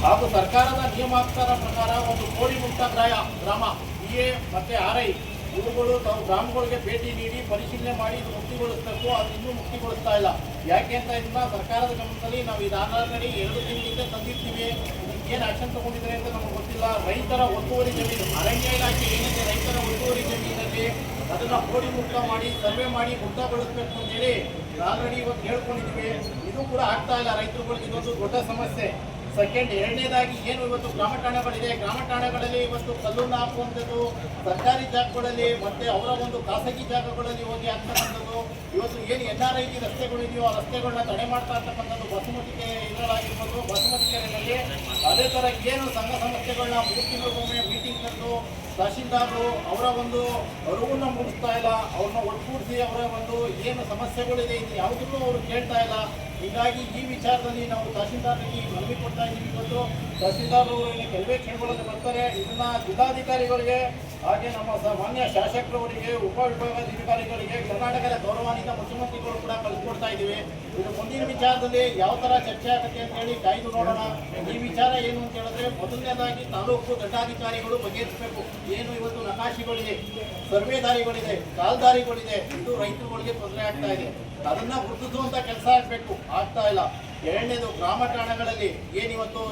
ಹಾಗೂ ಸರ್ಕಾರದ ನಿಯಮಾನುಸಾರ ಪ್ರಕಾರ ಒಂದು ಕೋಡಿ ಮುಕ್ತ ಗ್ರಾಮ BA ಮತ್ತು RI ಇವುಗಳು ತಾವು ಗ್ರಾಮಗಳಿಗೆ ಭೇಟಿ ನೀಡಿ ಪರಿಶೀಲನೆ ಮಾಡಿ ಇದು ಮುಕ್ತಿಗೊಳಿಸಬೇಕು. ಅದು ಇನ್ನೂ ಮುಕ್ತಿಗೊಳಿಸ್ತಾ ಇಲ್ಲ. ಯಾಕೆ ಅಂತ ಇದನ್ನ ಸರ್ಕಾರದ ಗಮನದಲ್ಲಿ ನಾವು ಇದು ಆಲ್ರೆಡಿ 2 ತಿಂಗಳಿಂದ ತಂದಿರ್ತೀವಿ. ಏನು ಆಕ್ಷನ್ ತಗೊಂಡಿದ್ದಾರೆ ಅಂತ ನಮಗೆ ಗೊತ್ತಿಲ್ಲ. ರೈತರ ಒತ್ತುವರಿ ಜಮೀನು, ಅರಣ್ಯ ಇಲಾಖೆ ಏನಿದೆ ರೈತರ ಒತ್ತುವರಿ ಜಮೀನಲ್ಲಿ ಅದನ್ನು ಕೋಡಿ ಮುಕ್ತ ಮಾಡಿ ಸರ್ವೆ ಮಾಡಿ ಮುಕ್ತಗೊಳಿಸಬೇಕು ಅಂತೇಳಿ ಆಲ್ರೆಡಿ ಇವತ್ತು ಹೇಳ್ಕೊಂಡಿದ್ದೀವಿ. ಇದು ಕೂಡ ಆಗ್ತಾ ಇಲ್ಲ. ರೈತರುಗಳಿಗೆ ಇದೊಂದು ದೊಡ್ಡ ಸಮಸ್ಯೆ. ಸೆಕೆಂಡ್, ಎರಡನೇದಾಗಿ ಏನು ಇವತ್ತು ಗ್ರಾಮ ಠಾಣೆಗಳಿದೆ, ಗ್ರಾಮ ಠಾಣೆಗಳಲ್ಲಿ ಇವತ್ತು ಕಲ್ಲನ್ನು ಹಾಕುವಂಥದ್ದು ಸರ್ಕಾರಿ ಜಾಗಗಳಲ್ಲಿ ಮತ್ತು ಅವರ ಒಂದು ಖಾಸಗಿ ಜಾಗಗಳಲ್ಲಿ ಹೋಗಿ ಆಗ್ತಕ್ಕಂಥದ್ದು. ಇವತ್ತು ಏನು NRI ರಸ್ತೆಗಳಿದೆಯೋ ಆ ರಸ್ತೆಗಳನ್ನ ತಡೆ ಮಾಡ್ತಾ ಇರ್ತಕ್ಕಂಥದ್ದು ಬಸುಮತಿ ಇದರಲ್ಲಾಗಿರ್ಬೋದು. ಬಸುಮತಿ ಕೆರೆಯಲ್ಲಿ ಅದೇ ಥರ ಏನು ಸಂಘ ಸಂಸ್ಥೆಗಳನ್ನ 3 ತಿಂಗಳಿಗೊಮ್ಮೆ ಮೀಟಿಂಗ್ ಕರೆದು ತಹಶೀಲ್ದಾರರು ಅವರ ಒಂದು ಅರಿವನ್ನು ಮೂಡಿಸ್ತಾ ಇಲ್ಲ. ಅವ್ರನ್ನ ಒಟ್ಟುಗೂಡಿಸಿ ಅವರ ಒಂದು ಏನು ಸಮಸ್ಯೆಗಳಿದೆ ಇದು ಯಾವುದನ್ನು ಅವರು ಕೇಳ್ತಾ ಇಲ್ಲ. ಹೀಗಾಗಿ ಈ ವಿಚಾರದಲ್ಲಿ ನಾವು ತಹಶೀಲ್ದಾರರಿಗೆ ಮನವಿ ಕೊಡ್ತಾ ಇದ್ದೀವಿ. ಇವತ್ತು ತಹಶೀಲ್ದಾರರು ಕೆಲವೇ ಕ್ಷಣಗಳಲ್ಲಿ ಬರ್ತಾರೆ. ಇದನ್ನ ಜಿಲ್ಲಾಧಿಕಾರಿಗಳಿಗೆ ಹಾಗೆ ನಮ್ಮ ಮಾನ್ಯ ಶಾಸಕರವರಿಗೆ, ಉಪವಿಭಾಗಾಧಿಕಾರಿಗಳಿಗೆ, ಕರ್ನಾಟಕದ ಗೌರವಾನ್ವಿತ ಮುಖ್ಯಮಂತ್ರಿಗಳು ಕೂಡ ಕಳಿಸ್ಕೊಡ್ತಾ ಇದ್ದೀವಿ. ಇದು ಮುಂದಿನ ವಿಚಾರದಲ್ಲಿ ಯಾವ ಥರ ಚರ್ಚೆ ಆಗುತ್ತೆ ಅಂತ ಹೇಳಿ ಕಾಯ್ದು ನೋಡೋಣ. ಈ ವಿಚಾರ ಏನು ಅಂತ ಹೇಳಿದ್ರೆ, ಮೊದಲನೇದಾಗಿ ತಾಲೂಕು ದಂಡಾಧಿಕಾರಿಗಳು ಬಗೆಹರಿಸಬೇಕು. ಏನು ಇವತ್ತು ನಕಾಶೆಗಳಿದೆ, ಸರ್ವೇದಾರಿಗಳಿದೆ, ಕಾಲ್ದಾರಿಗಳಿದೆ, ಇದು ರೈತರುಗಳಿಗೆ ತೊಂದರೆ ಆಗ್ತಾ ಇದೆ. ಅದನ್ನ ಗುರುತಿಸುವಂತ ಕೆಲಸ ಆಗಬೇಕು, ಆಗ್ತಾ ಇಲ್ಲ. ಎರಡನೇದು, ಗ್ರಾಮ ಠಾಣೆಗಳಲ್ಲಿ ಏನಿವತ್ತು